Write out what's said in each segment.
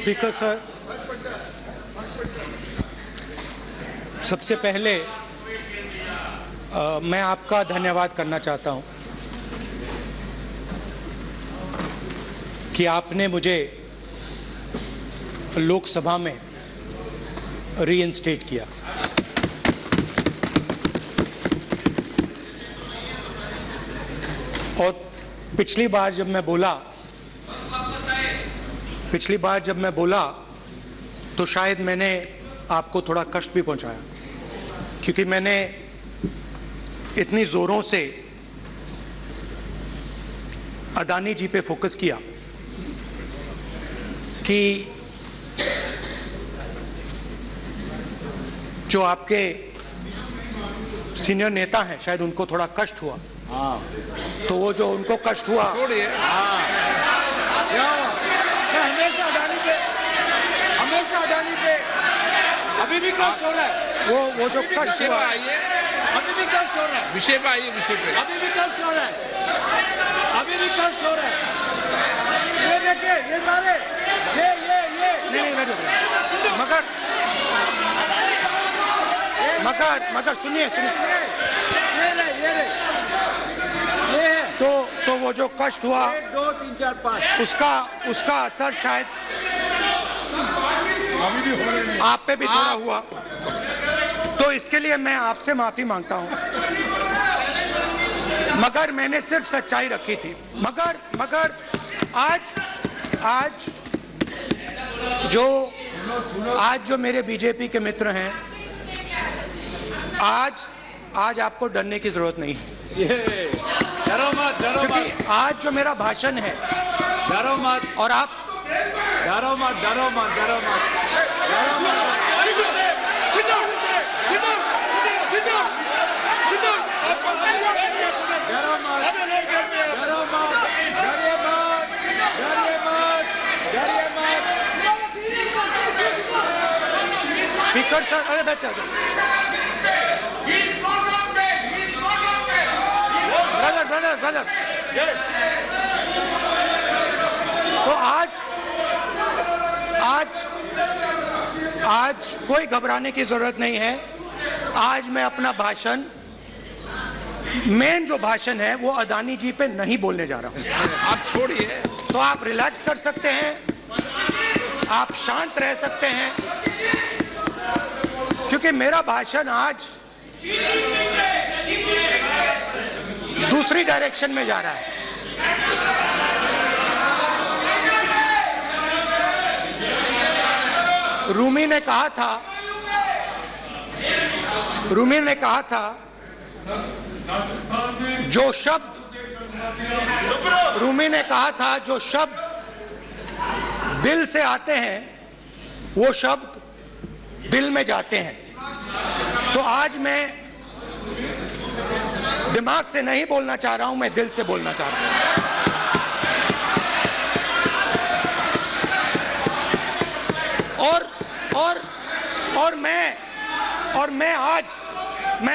Speaker sir, सबसे पहले मैं आपका धन्यवाद करना चाहता हूं कि आपने मुझे लोकसभा में रीइंस्टेट किया। और पिछली बार जब मैं बोला तो शायद मैंने आपको थोड़ा कष्ट भी पहुंचाया, क्योंकि मैंने इतनी जोरों से अदानी जी पे फोकस किया कि जो आपके सीनियर नेता हैं शायद उनको थोड़ा कष्ट हुआ। तो वो जो उनको कष्ट हुआ, हमेशा अडानी पे अभी भी कष्ट हो रहा है। वो जो कष्ट हुआ, अभी भी कष्ट हो रहा है। विषय पे आइए, विषय पे। अभी भी कष्ट हो रहा है, अभी भी कष्ट हो रहा है। ये देखिए, ये सारे नहीं मगर सुनिए तो वो जो कष्ट हुआ, 1 2 3 4 5 उसका असर शायद आप पे भी थोड़ा हुआ। तो इसके लिए मैं आपसे माफी मांगता हूं, मगर मैंने सिर्फ सच्चाई रखी थी। मगर आज जो मेरे बीजेपी के मित्र हैं, आज आपको डरने की जरूरत नहीं है। डरो मत, क्योंकि आज जो मेरा भाषण है, डरो मत, और आप डरो मत। स्पीकर सर, अरे बैठे ब्रदर। तो आज कोई घबराने की जरूरत नहीं है। आज मैं अपना भाषण, मेन जो भाषण है वो अदानी जी पे नहीं बोलने जा रहा हूं। आप छोड़िए, तो आप रिलैक्स कर सकते हैं, आप शांत रह सकते हैं, क्योंकि मेरा भाषण आज दूसरी डायरेक्शन में जा रहा है। रूमी ने कहा था जो शब्द दिल से आते हैं वो शब्द दिल में जाते हैं। तो आज मैं दिमाग से नहीं बोलना चाह रहा हूं, मैं दिल से बोलना चाह रहा हूं। और मैं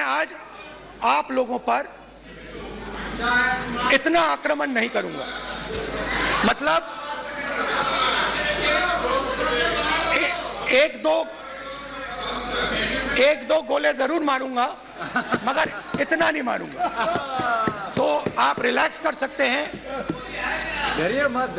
आज आप लोगों पर इतना आक्रमण नहीं करूंगा। मतलब एक दो गोले जरूर मारूंगा, मगर इतना नहीं मारूंगा। तो आप रिलैक्स कर सकते हैं। डरिए मत।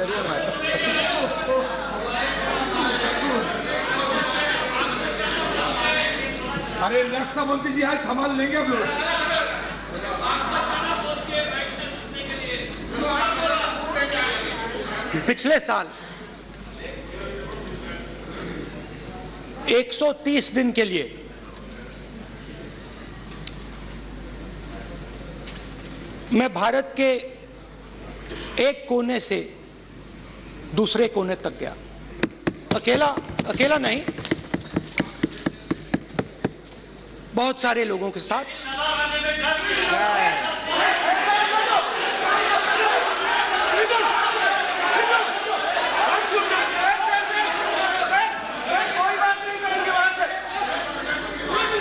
अरे रक्षा मंत्री जी आज संभाल लेंगे हम लोग। पिछले साल 130 दिन के लिए मैं भारत के एक कोने से दूसरे कोने तक गया, अकेला नहीं, बहुत सारे लोगों के साथ।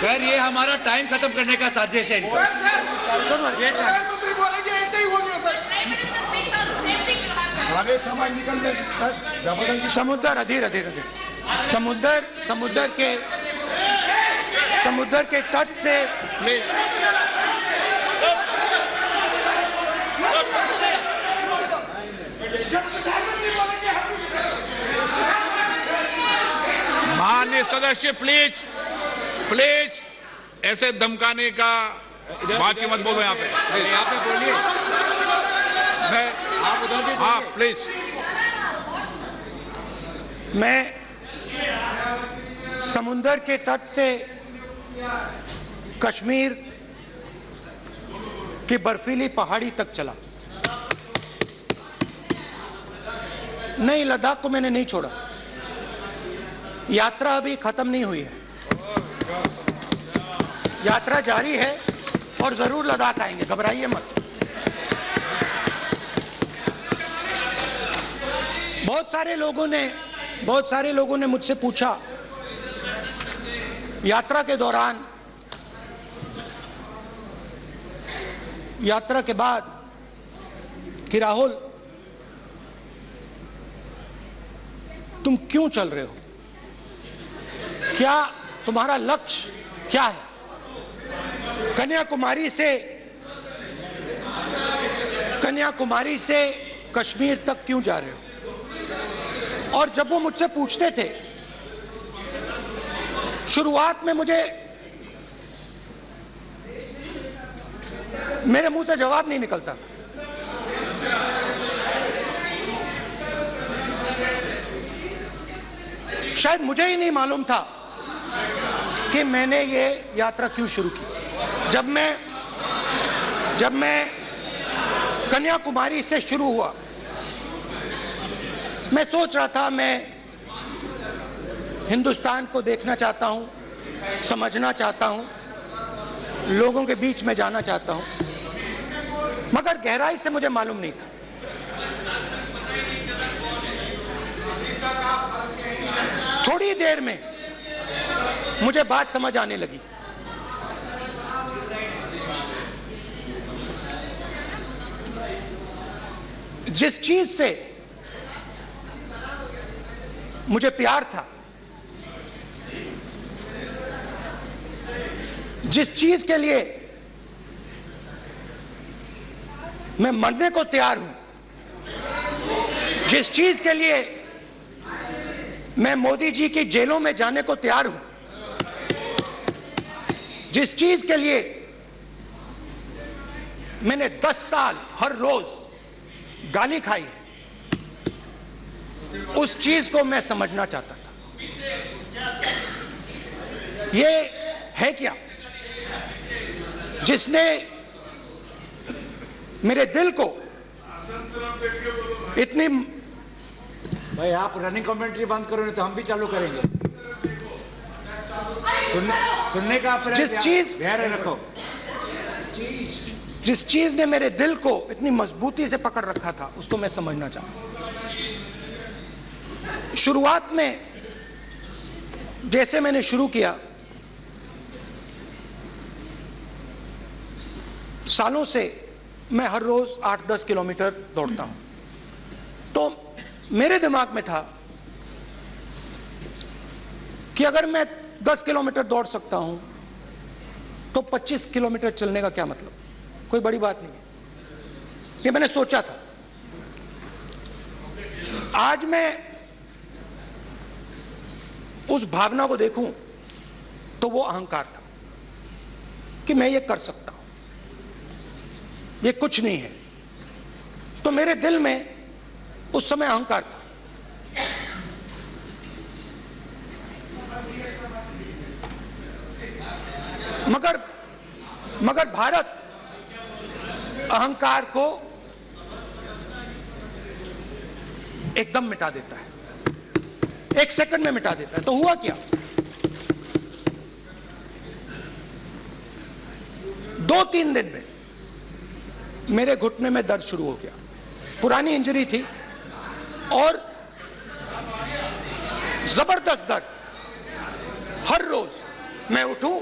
सर, ये हमारा टाइम खत्म करने का साजिश है। प्रधानमंत्री बोलेंगे ऐसे ही होगा सर। अरे समय निकल गए जबरदस्ती समुद्र अधीर अधीर अधीर समुद्र के तट से माननीय सदस्य प्लीज प्लीज ऐसे धमकाने का वाक्य मत बोलो यहाँ पे। यहाँ पे बोलिए, मैं आप उधर भी हाँ बोलिए। प्लीज। मैं समुद्र के तट से कश्मीर की बर्फीली पहाड़ी तक चला। नहीं, लद्दाख को मैंने नहीं छोड़ा। यात्रा अभी खत्म नहीं हुई है, यात्रा जारी है और जरूर लद्दाख आएंगे, घबराइए मत। बहुत सारे लोगों ने मुझसे पूछा यात्रा के दौरान, यात्रा के बाद कि राहुल तुम क्यों चल रहे हो, क्या तुम्हारा लक्ष्य क्या है, कन्याकुमारी से कश्मीर तक क्यों जा रहे हो। और जब वो मुझसे पूछते थे, शुरुआत में मेरे मुंह से जवाब नहीं निकलता। शायद मुझे ही नहीं मालूम था कि मैंने ये यात्रा क्यों शुरू की। जब मैं कन्याकुमारी से शुरू हुआ, मैं सोच रहा था मैं हिंदुस्तान को देखना चाहता हूं, समझना चाहता हूं, लोगों के बीच में जाना चाहता हूं, मगर गहराई से मुझे मालूम नहीं था। थोड़ी देर में मुझे बात समझ आने लगी। जिस चीज से मुझे प्यार था, जिस चीज के लिए मैं मरने को तैयार हूं, जिस चीज के लिए मैं मोदी जी की जेलों में जाने को तैयार हूं, जिस चीज के लिए मैंने 10 साल हर रोज गाली खाई, उस चीज को मैं समझना चाहता था। ये है क्या जिसने मेरे दिल को इतनी। भाई आप रनिंग कमेंट्री बंद करो, नहीं तो हम भी चालू करेंगे। सुनने का आप जिस चीज धैर्य रखो। जिस चीज ने मेरे दिल को इतनी मजबूती से पकड़ रखा था, उसको मैं समझना चाहता। शुरुआत में जैसे मैंने शुरू किया, सालों से मैं हर रोज 8-10 किलोमीटर दौड़ता हूं, तो मेरे दिमाग में था कि अगर मैं 10 किलोमीटर दौड़ सकता हूं तो 25 किलोमीटर चलने का क्या मतलब, कोई बड़ी बात नहीं है। ये मैंने सोचा था। आज मैं उस भावना को देखूं तो वो अहंकार था कि मैं ये कर सकता हूं, ये कुछ नहीं है। तो मेरे दिल में उस समय अहंकार था। मगर भारत अहंकार को एकदम मिटा देता है, 1 सेकंड में मिटा देता है। तो हुआ क्या, 2-3 दिन में मेरे घुटने में दर्द शुरू हो गया। पुरानी इंजरी थी और जबरदस्त दर्द। हर रोज मैं उठूं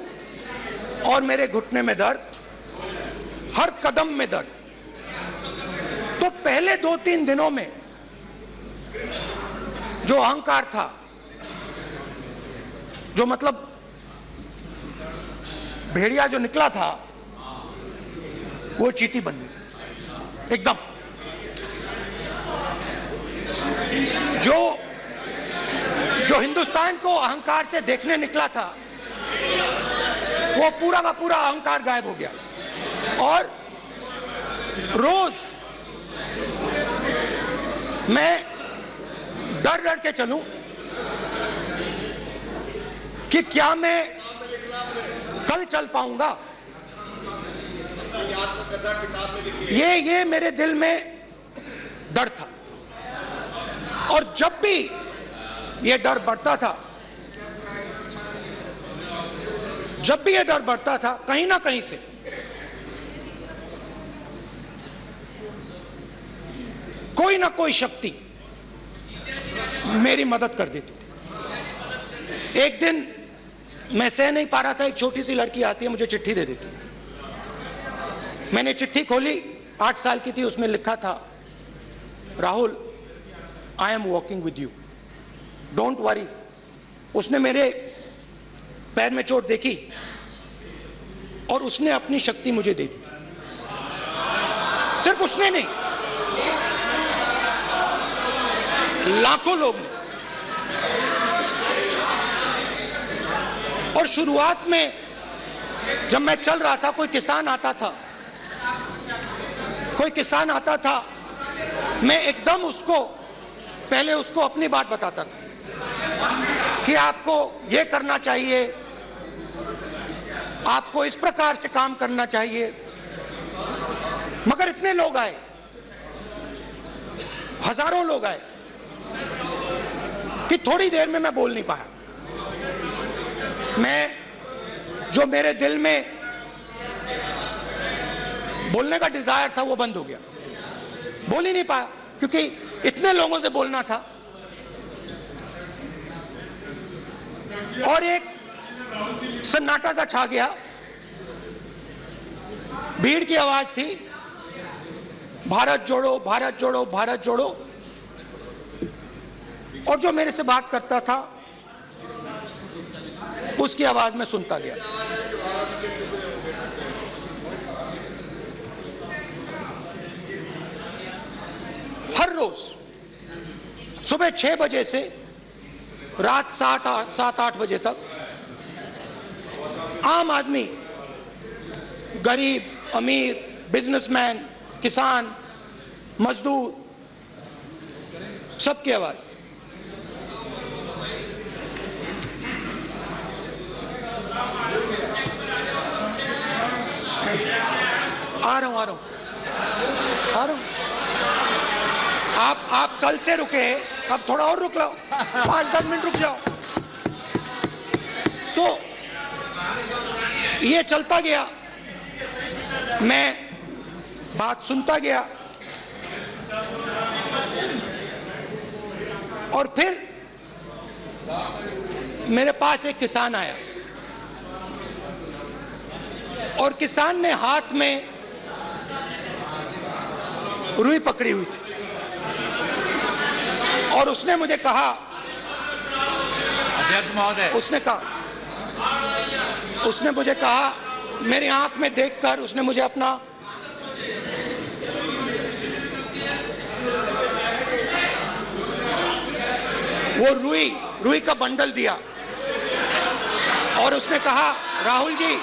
और मेरे घुटने में दर्द, हर कदम में दर्द। तो पहले 2-3 दिनों में जो अहंकार था, जो मतलब भेड़िया जो निकला था, वो चींटी बन गई एकदम। जो हिंदुस्तान को अहंकार से देखने निकला था, वो पूरा का पूरा अहंकार गायब हो गया। और रोज मैं डर डर के चलूं कि क्या मैं कल चल पाऊंगा। ये मेरे दिल में डर था। और जब भी ये डर बढ़ता था, कहीं ना कहीं से कोई ना कोई शक्ति मेरी मदद कर देती थी। एक दिन मैं सह नहीं पा रहा था, एक छोटी सी लड़की आती है, मुझे चिट्ठी दे देती। मैंने चिट्ठी खोली, 8 साल की थी, उसमें लिखा था, Rahul, I am walking with you, don't worry. उसने मेरे पैर में चोट देखी और उसने अपनी शक्ति मुझे दे दी। सिर्फ उसने नहीं, लाखों लोग ने। और शुरुआत में जब मैं चल रहा था, कोई किसान आता था, मैं एकदम पहले उसको अपनी बात बताता था कि आपको ये करना चाहिए, आपको इस प्रकार से काम करना चाहिए। मगर इतने लोग आए, हजारों लोग आए, कि थोड़ी देर में मैं बोल नहीं पाया। जो मेरे दिल में बोलने का डिजायर था, वो बंद हो गया। बोल ही नहीं पाया, क्योंकि इतने लोगों से बोलना था। और एक सन्नाटा सा छा गया, भीड़ की आवाज थी, भारत जोड़ो, भारत जोड़ो, भारत जोड़ो। और जो मेरे से बात करता था, उसकी आवाज में सुनता गया। हर रोज सुबह 6 बजे से रात 7-8 बजे तक आम आदमी, गरीब, अमीर, बिजनेसमैन, किसान, मजदूर, सबकी आवाज। आ रहा हूं। आप कल से रुके, अब थोड़ा और रुक लो, 5-10 मिनट रुक जाओ। तो ये चलता गया, मैं बात सुनता गया। और फिर मेरे पास एक किसान आया, और किसान ने हाथ में रुई पकड़ी हुई थी, और उसने मुझे कहा, अध्यक्ष महोदय, उसने मुझे कहा, मेरी आंख में देखकर उसने मुझे अपना वो रुई का बंडल दिया, और उसने कहा, राहुल जी,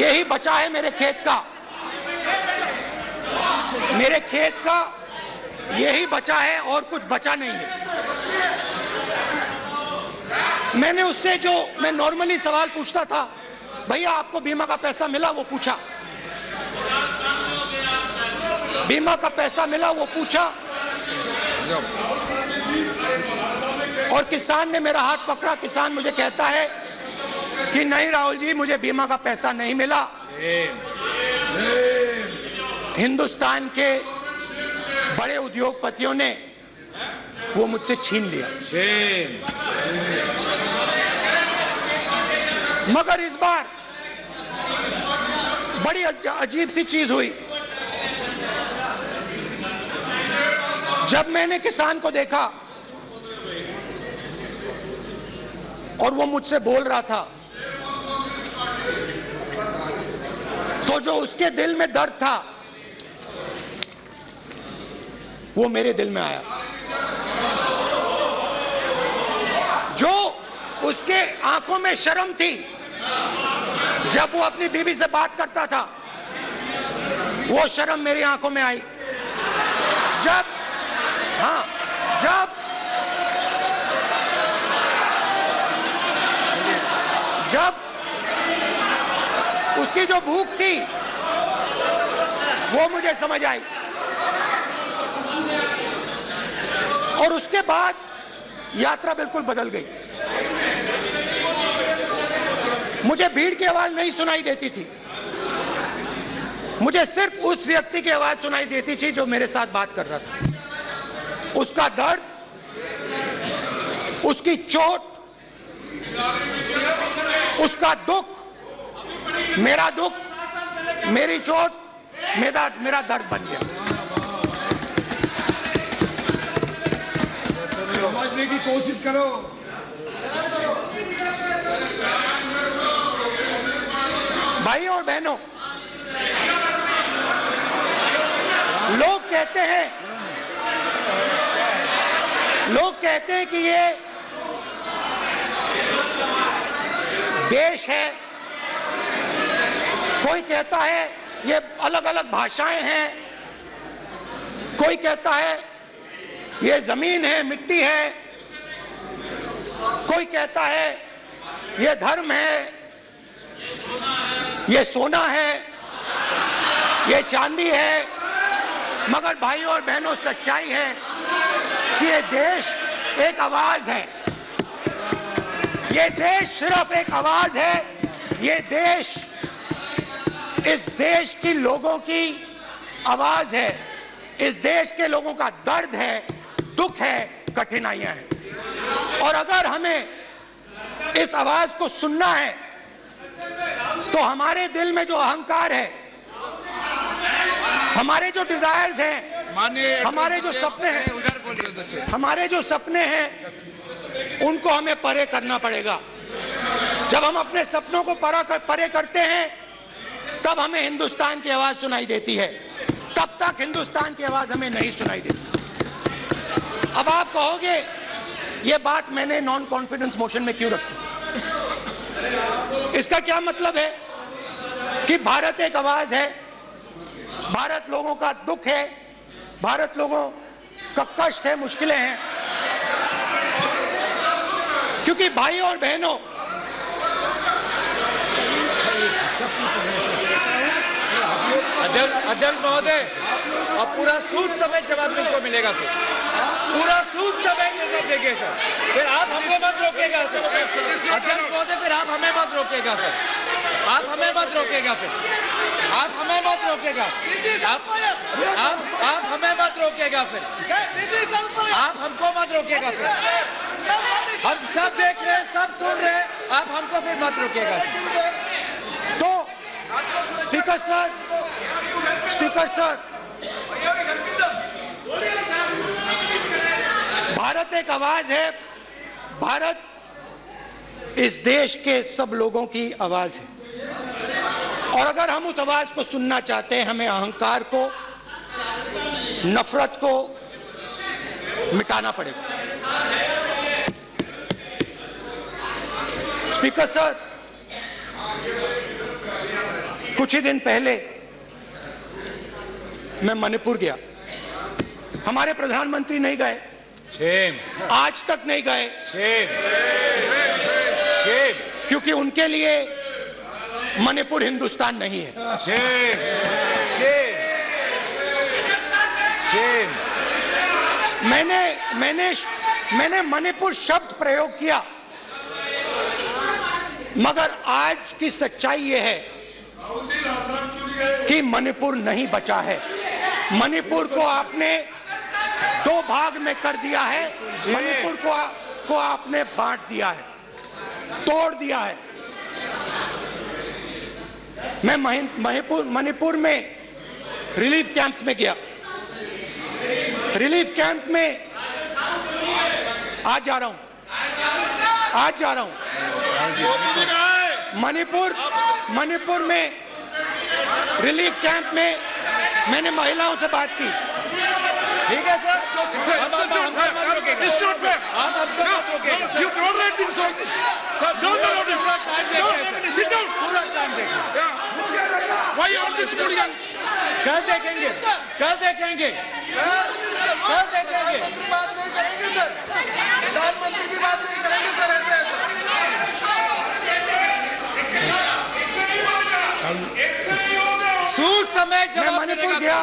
यही बचा है मेरे खेत का, यही बचा है, और कुछ बचा नहीं है। मैंने उससे, जो मैं नॉर्मली सवाल पूछता था, भैया आपको बीमा का पैसा मिला, वो पूछा। बीमा का पैसा मिला, वो पूछा। और किसान ने मेरा हाथ पकड़ा। किसान मुझे कहता है कि नहीं राहुल जी, मुझे बीमा का पैसा नहीं मिला, हिंदुस्तान के बड़े उद्योगपतियों ने वो मुझसे छीन लिया। मगर इस बार बड़ी अजीब सी चीज हुई। जब मैंने किसान को देखा और वो मुझसे बोल रहा था, तो जो उसके दिल में दर्द था वो मेरे दिल में आया। जो उसके आंखों में शर्म थी जब वो अपनी बीवी से बात करता था, वो शर्म मेरी आंखों में आई। जब उसकी जो भूख थी वो मुझे समझ आई। और उसके बाद यात्रा बिल्कुल बदल गई। मुझे भीड़ की आवाज नहीं सुनाई देती थी, मुझे सिर्फ उस व्यक्ति की आवाज सुनाई देती थी जो मेरे साथ बात कर रहा था। उसका दर्द, उसकी चोट, उसका दुख, मेरा दुख, मेरी चोट, मेरा दर्द बन गया। समझने की कोशिश करो। भाई और बहनों, लोग कहते हैं कि ये देश है, कोई कहता है ये अलग अलग भाषाएं हैं, कोई कहता है ये जमीन है, मिट्टी है, कोई कहता है ये धर्म है, ये सोना है, ये चांदी है। मगर भाइयों और बहनों, सच्चाई है कि ये देश एक आवाज है। ये देश सिर्फ एक आवाज है। ये देश इस देश की लोगों की आवाज है। इस देश के लोगों का दर्द है, दुख है, कठिनाइयां हैं। और अगर हमें इस आवाज को सुनना है तो हमारे दिल में जो अहंकार है, हमारे जो डिजायर्स हैं, हमारे जो सपने हैं, उनको हमें परे करना पड़ेगा। जब हम अपने सपनों को परे करते हैं तब हमें हिंदुस्तान की आवाज सुनाई देती है, तब तक हिंदुस्तान की आवाज हमें नहीं सुनाई देती। अब आप कहोगे ये बात मैंने नॉन कॉन्फिडेंस मोशन में क्यों रखी? इसका क्या मतलब है कि भारत एक आवाज है, भारत लोगों का दुख है, भारत लोगों का कष्ट है, मुश्किलें हैं। क्योंकि भाई और बहनों, अध्यक्ष महोदय, अब पूरा सूद समेत जवाब तुमको मिलेगा, फिर पूरा सूद समेत जवाब देंगे सर। फिर आप हमको मत रोकेगा सर। अध्यक्ष महोदय, फिर आप हमें मत रोकेगा सर। आप हमें मत रोकेगा, फिर आप हमें मत रोकेगा, आप हमें मत रोकेगा, फिर आप हमको मत रोकेगा सर। हम सब देख रहे हैं, सब सुन रहे हैं, आप हमको फिर मत रोकेगा सर। तो स्पीकर सर, भारत एक आवाज है। भारत इस देश के सब लोगों की आवाज है। और अगर हम उस आवाज को सुनना चाहते हैं, हमें अहंकार को, नफरत को मिटाना पड़ेगा। स्पीकर सर, कुछ ही दिन पहले मैं मणिपुर गया। हमारे प्रधानमंत्री नहीं गए, आज तक नहीं गए, क्योंकि उनके लिए मणिपुर हिंदुस्तान नहीं है। मैंने मणिपुर शब्द प्रयोग किया, मगर आज की सच्चाई यह है कि मणिपुर नहीं बचा है। मणिपुर को आपने दो भाग में कर दिया है। मणिपुर को आपने बांट दिया है, तोड़ दिया है। मैं मणिपुर में रिलीफ कैंप्स में गया। रिलीफ कैंप में आज जा रहा हूं, मणिपुर में रिलीफ कैंप में मैंने महिलाओं से बात की। ठीक है सर, कल देखेंगे। बात नहीं करेंगे सर, प्रधानमंत्री की बात नहीं करेंगे सर ऐसे। समय मैं मणिपुर गया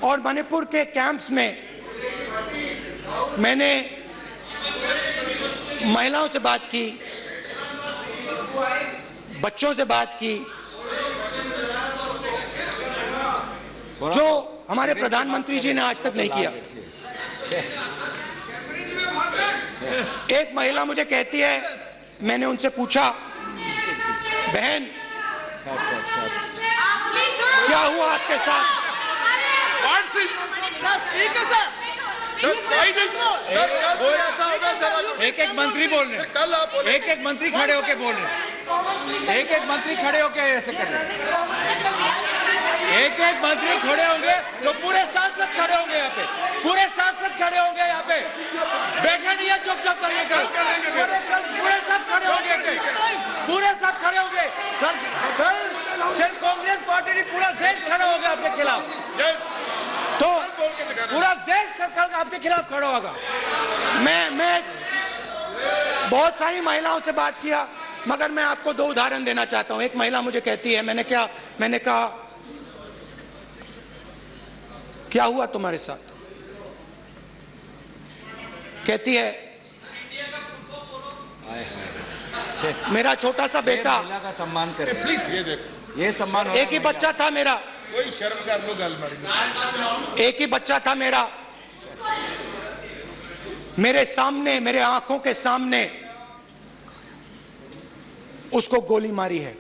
और मणिपुर के कैंप्स में मैंने महिलाओं से बात की, बच्चों से बात की, जो हमारे प्रधानमंत्री जी ने आज तक नहीं किया। एक महिला मुझे कहती है, मैंने उनसे पूछा, बहन क्या हुआ आपके साथ? एक मंत्री बोल रहे हैं, एक मंत्री खड़े होके बोल रहे हैं, एक मंत्री खड़े होके ऐसे कर रहे हैं, एक मंत्री खड़े होंगे तो पूरे सांसद खड़े होंगे यहाँ पे, पूरे सांसद खड़े होंगे यहाँ पे, बैठे नहीं है चुपचाप करिए, पूरे सब खड़े होंगे, पूरे सब खड़े होंगे कल कांग्रेस पार्टी ने पूरा देश खड़ा होगा आपके खिलाफ, तो पूरा देश कल आपके खिलाफ खड़ा होगा। मैं बहुत सारी महिलाओं से बात किया, मगर मैं आपको दो उदाहरण देना चाहता हूं। एक महिला मुझे कहती है, मैंने कहा क्या हुआ तुम्हारे साथ? कहती है मेरा छोटा सा बेटा, महिला का सम्मान करें प्लीज, ये देखो, ये सम्मान, एक ही बच्चा था मेरा, कोई शर्म कर लो गल मारी, एक ही बच्चा था मेरा, मेरे सामने, मेरे आंखों के सामने उसको गोली मारी है।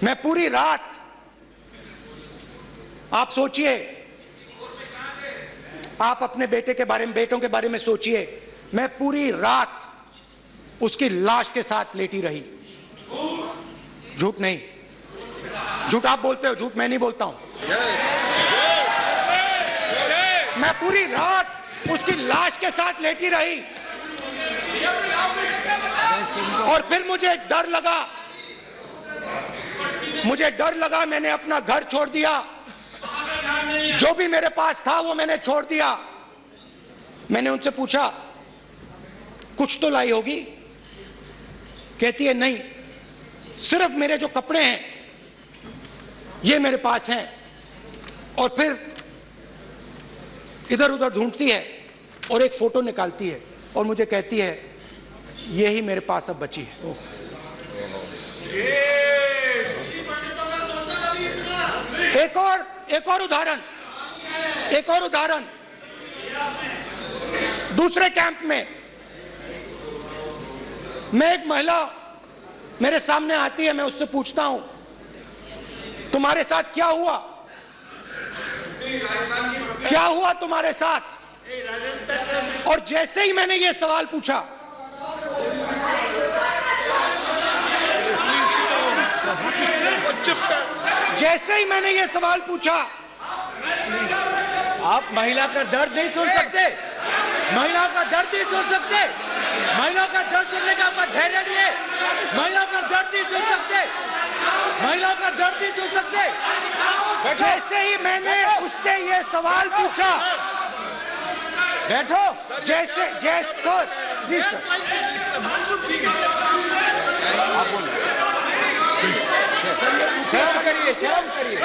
मैं पूरी रात, आप सोचिए, आप अपने बेटे के बारे में, बेटों के बारे में सोचिए, मैं पूरी रात उसकी लाश के साथ लेटी रही। झूठ नहीं, झूठ आप बोलते हो, झूठ मैं नहीं बोलता हूं। मैं पूरी रात उसकी लाश के साथ लेटी रही और फिर मुझे डर लगा, मैंने अपना घर छोड़ दिया, जो भी मेरे पास था वो मैंने छोड़ दिया। मैंने उनसे पूछा कुछ तो लाई होगी? कहती है नहीं, सिर्फ मेरे जो कपड़े हैं ये मेरे पास हैं। और फिर इधर उधर ढूंढती है और एक फोटो निकालती है और मुझे कहती है ये ही मेरे पास अब बची है। एक और उदाहरण, दूसरे कैंप में मैं, एक महिला मेरे सामने आती है, मैं उससे पूछता हूं तुम्हारे साथ क्या हुआ? क्या हुआ तुम्हारे साथ? और जैसे ही मैंने ये सवाल पूछा, जैसे ही मैंने ये सवाल पूछा, आप महिला का दर्द नहीं सुन सकते, महिला का दर्द नहीं सुन सकते, महिला का दर्द सुनने का आपका धैर्य नहीं है, महिला का दर्द नहीं सुन सकते, महिला का दर्द नहीं सुन सकते। जैसे ही मैंने उससे ये सवाल पूछा, बैठो, जैसे सर प्लीज सर, शर्म करिए।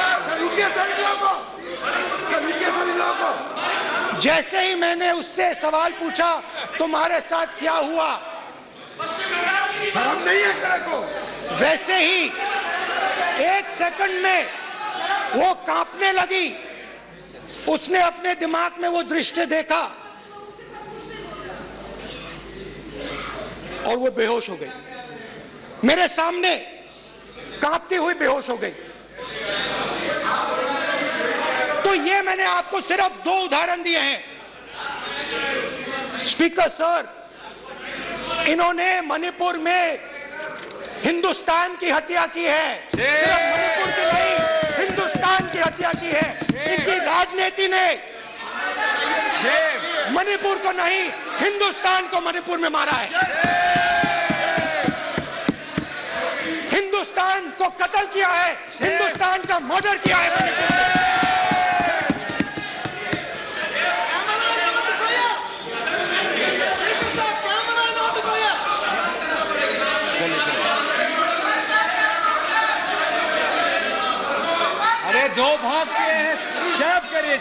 जैसे ही मैंने उससे सवाल पूछा तुम्हारे साथ क्या हुआ, शर्म नहीं है तेरे को? वैसे ही एक सेकंड में वो कांपने लगी। उसने अपने दिमाग में वो दृश्य देखा और वो बेहोश हो गई, मेरे सामने कांपती हुई बेहोश हो गई। तो ये मैंने आपको सिर्फ 2 उदाहरण दिए हैं। स्पीकर सर, इन्होंने मणिपुर में हिंदुस्तान की हत्या की है, सिर्फ मणिपुर की नहीं, हिंदुस्तान की हत्या की है। इनकी राजनीति ने मणिपुर को नहीं, हिंदुस्तान को मणिपुर में मारा है। हिंदुस्तान को कत्ल किया है, हिंदुस्तान का मर्डर किया है मणिपुर में। अरे 2 भाग किए हैं, शर्प करिए।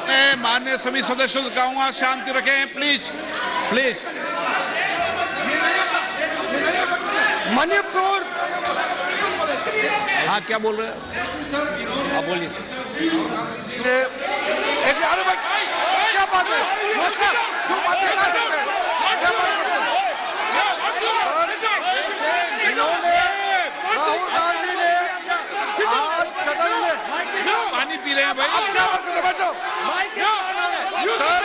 मैं माननीय सभी सदस्यों से कहूंगा शांति रखें, प्लीज प्लीज। मणिपुर, हाँ क्या बोल रहे हैं आप बोलिए। अरे भाई क्या बात है, क्यों बातें कर सकते हैं, क्या बात करते हैं? इन्होंने राहुल गांधी ने आज सदन में पानी पी रहे हैं भाई। आप क्या बात करते हैं? बैठो सर,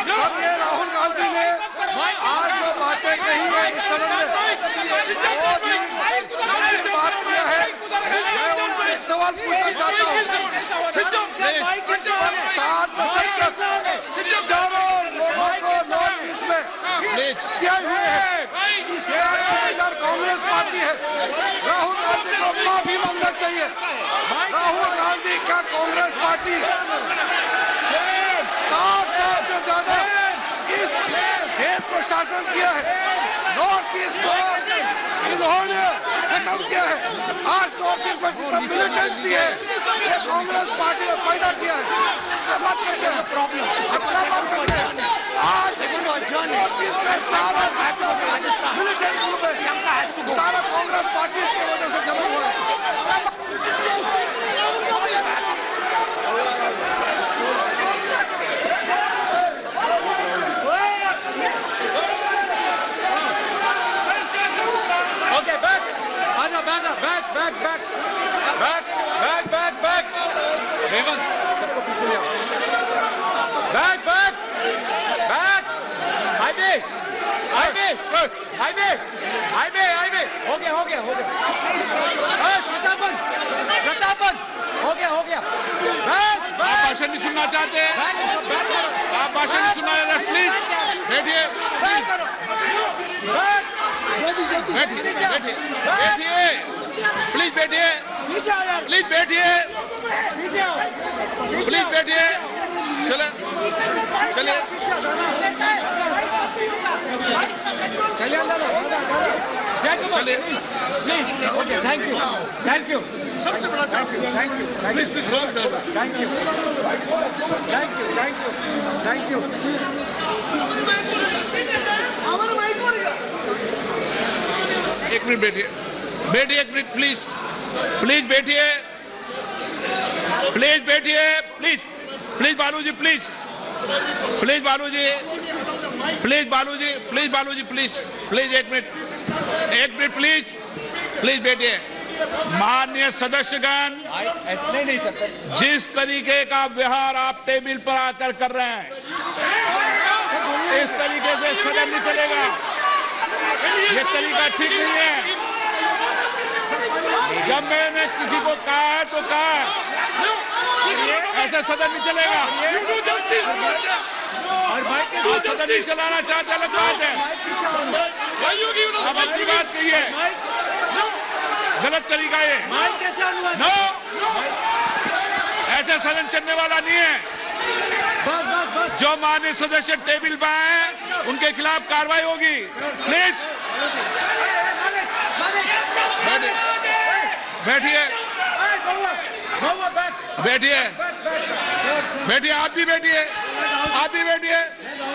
सब ये राहुल गांधी ने आज जो बातें कही है इस सदन में बहुत ही गंभीर बात किया है। मैं उनसे एक सवाल पूछना चाहता हूँ। 7 दशक तक हजारों लोगों को नॉर्थ ईस्ट में क्या हुए हैं, इसका जिम्मेदार कांग्रेस पार्टी है। राहुल गांधी को माफी मांगना चाहिए। राहुल गांधी का कांग्रेस पार्टी 7 साल से ज्यादा इस देश को शासन किया है। नॉर्थ ईस्ट को इन्होंने खत्म किया है। आज नॉर्थ ईस्ट में जितना मिलिटेंसी है ये कांग्रेस पार्टी ने पैदा किया है। बात करते हैं प्रॉब्लम, अपना बात करते हैं। आज नॉर्थ ईस्ट में सारा मिलिटेंट ग्रुप है, सारा कांग्रेस पार्टी की वजह से जमा हुआ है। बैक रेवंत, सबको पीछे ले आओ। बैक हाईवे हो गया प्रतापन हो गया। आप भाषण नहीं सुनना चाहते हैं? आप भाषण नहीं सुनना चाहते? प्लीज बैठिए, प्लीज बैठिए, चलिए थैंक यू। सबसे बड़ा थैंक यू। एक मिनट बैठिए, एक मिनट प्लीज बैठिए, प्लीज बालूजी, एक मिनट प्लीज बैठिए। माननीय सदस्यगण, नहीं सर, जिस तरीके का व्यवहार आप टेबल पर आकर कर रहे हैं, इस तरीके से सदन नहीं चलेगा। ये तरीका ठीक नहीं है। जब मैंने किसी को कहा है तो कहा है, ऐसे सदन नहीं चलेगा। सदन नहीं चलाना चाहते अलग बात है, अब अपनी बात कहिए। गलत तरीका ये, नो, ऐसे सदन चलने वाला नहीं है। जो माननीय सदस्य टेबल पर आए उनके खिलाफ कार्रवाई होगी। प्लीज बैठिए, आप भी बैठिए।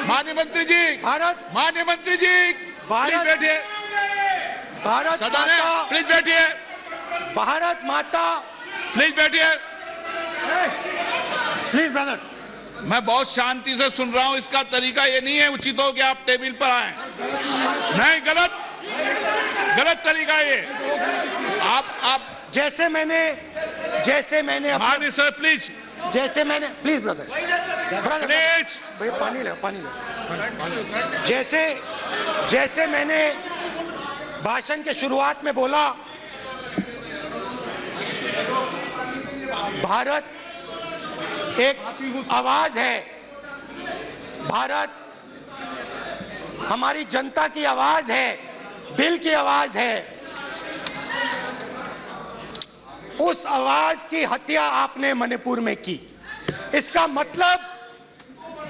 माननीय मंत्री जी, प्लीज बैठिए। भारत सदन है, प्लीज बैठिए। भारत माता, प्लीज बैठिए। Please brother. मैं बहुत शांति से सुन रहा हूं, इसका तरीका ये नहीं है उचित हो कि आप टेबल पर आए। नहीं, गलत तरीका ये। आप जैसे मैंने माननीय sir please, please brother please भैया पानी ले। जैसे मैंने भाषण के शुरुआत में बोला, भारत एक आवाज है, भारत हमारी जनता की आवाज है, दिल की आवाज है। उस आवाज की हत्या आपने मणिपुर में की। इसका मतलब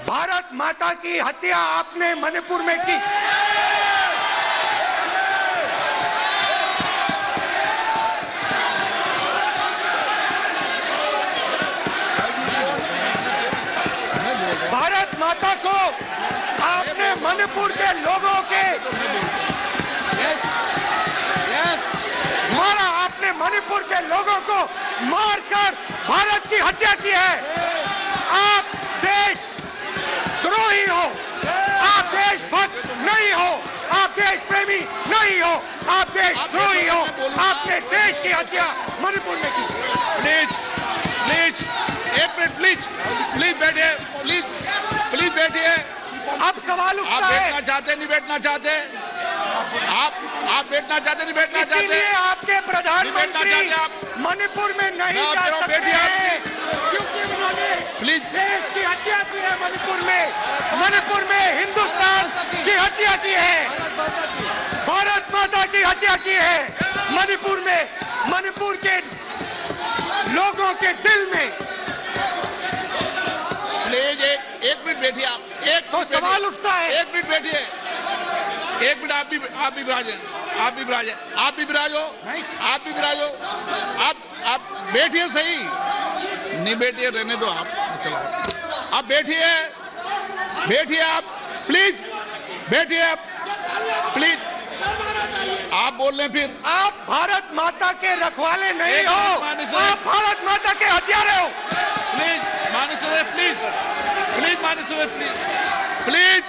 भारत माता की हत्या आपने मणिपुर में की। भारत माता को आपने मणिपुर के लोगों के मारा, आपने मणिपुर के लोगों को मारकर भारत की हत्या की है। आप देश द्रोही हो, आप देशभक्त नहीं हो, आप देश प्रेमी नहीं हो, आप देशद्रोही हो। आपने देश की हत्या मणिपुर में की। प्लीज एक मिनट, प्लीज बैठिए, प्लीज बैठिए। अब सवाल उठता है, बैठना चाहते नहीं बैठना चाहते, आप बैठना चाहते नहीं बैठना चाहते, इसीलिए आपके प्रधानमंत्री मणिपुर में नहीं जा सकते हैं, क्योंकि उन्होंने प्लीज देश की हत्या की है। मणिपुर में हिंदुस्तान की हत्या की है, भारत माता की हत्या की है। मणिपुर के लोगों के दिल में। प्लीज एक मिनट बैठिए आप। तो सवाल उठता है, एक मिनट बैठिए, एक मिनट। आप भी विराजो, आप बैठिए। सही नहीं बैठिए, रहने दो आप। चलो आप बैठिए आप प्लीज बैठिए आप प्लीज। आप बोल रहे हैं फिर आप भारत माता के रखवाले नहीं हो, आप भारत माता के हत्यारे हो। प्लीज माननीय सदस्य, प्लीज माननीय सदस्य, प्लीज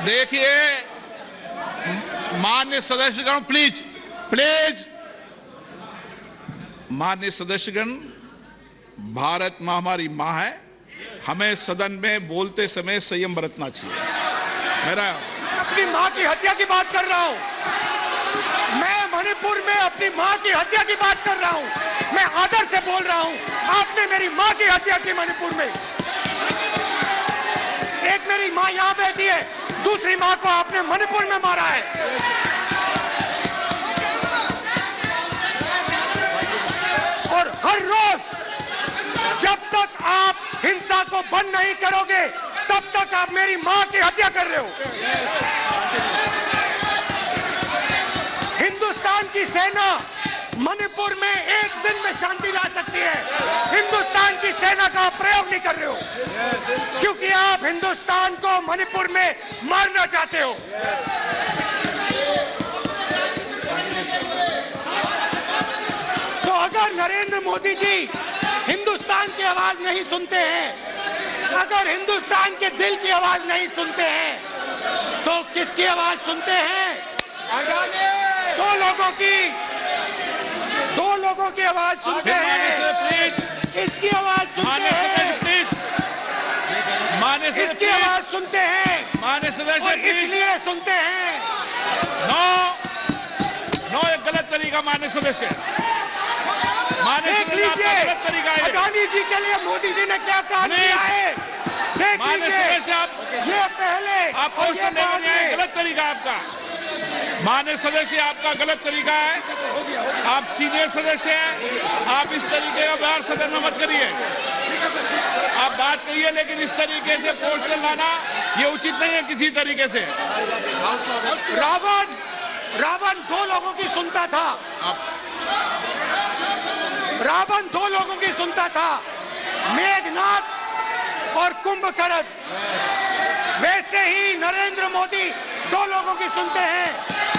देखिए माननीय सदस्यगण, प्लीज माननीय सदस्यगण, भारत माँ हमारी माँ है, हमें सदन में बोलते समय संयम बरतना चाहिए। मेरा अपनी माँ की हत्या की बात कर रहा हूँ, मैं मणिपुर में अपनी माँ की हत्या की बात कर रहा हूँ, मैं आदर से बोल रहा हूँ। आपने मेरी माँ की हत्या की मणिपुर में। एक मेरी माँ यहाँ बैठी है, दूसरी माँ को आपने मणिपुर में मारा है। और हर रोज जब तक आप हिंसा को बंद नहीं करोगे, तब तक आप मेरी माँ की हत्या कर रहे हो। हिंदुस्तान की सेना मणिपुर में एक दिन में शांति ला सकती है, हिंदुस्तान की सेना का प्रयोग नहीं कर रहे हो, क्योंकि आप हिंदुस्तान को मणिपुर में मारना चाहते हो। तो अगर नरेंद्र मोदी जी हिंदुस्तान की आवाज नहीं सुनते हैं, अगर हिंदुस्तान के दिल की आवाज नहीं सुनते हैं, तो किसकी आवाज सुनते हैं? दो लोगों की आवाज सुनते हैं। इसकी आवाज सुनते हैं, इसकी आवाज सुनते हैं, माननीय सदस्य, और इसलिए सुनते हैं। नो एक गलत तरीका माननीय सदस्य। देख लीजिए अडानी जी के लिए मोदी जी ने क्या काम किया है, देख लीजिए। ये पहले आप क्वेश्चन नहीं है, गलत तरीका आपका माननीय सदस्य, आपका गलत तरीका है। आप सीनियर सदस्य हैं, आप इस तरीके का व्यवहार सदन में मत करिए। आप बात करिए, लेकिन इस तरीके से क्वेश्चन लाना ये उचित नहीं है किसी तरीके से। रावण दो लोगों की सुनता था, रावण दो लोगों की सुनता था, मेघनाद और कुंभकर्ण। वैसे ही नरेंद्र मोदी दो लोगों की सुनते हैं,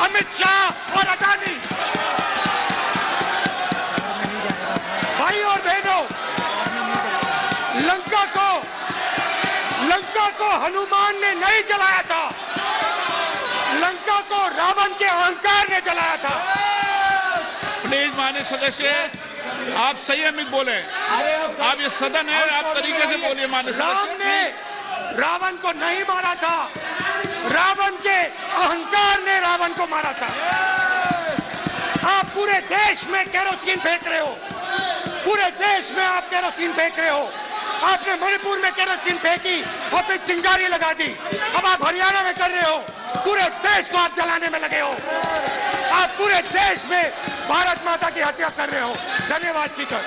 अमित शाह और अडानी। भाई और बहनों, लंका को हनुमान ने नहीं जलाया था, लंका को रावण के अहंकार ने जलाया था। प्लीज माननीय सदस्य, आप संयमित बोले। आप ये सदन है, आप तरीके से बोलिए। माननीय राम ने रावण को नहीं मारा था, रावण के अहंकार ने रावण को मारा था। आप पूरे देश में केरोसिन फेंक रहे हो, पूरे देश में आप केरोसिन फेंक रहे हो। आपने मणिपुर में केरोसिन फेंकी और फिर चिंगारी लगा दी। अब आप हरियाणा में कर रहे हो, पूरे देश को आप जलाने में लगे हो। आप पूरे देश में भारत माता की हत्या कर रहे हो। धन्यवाद स्पीकर।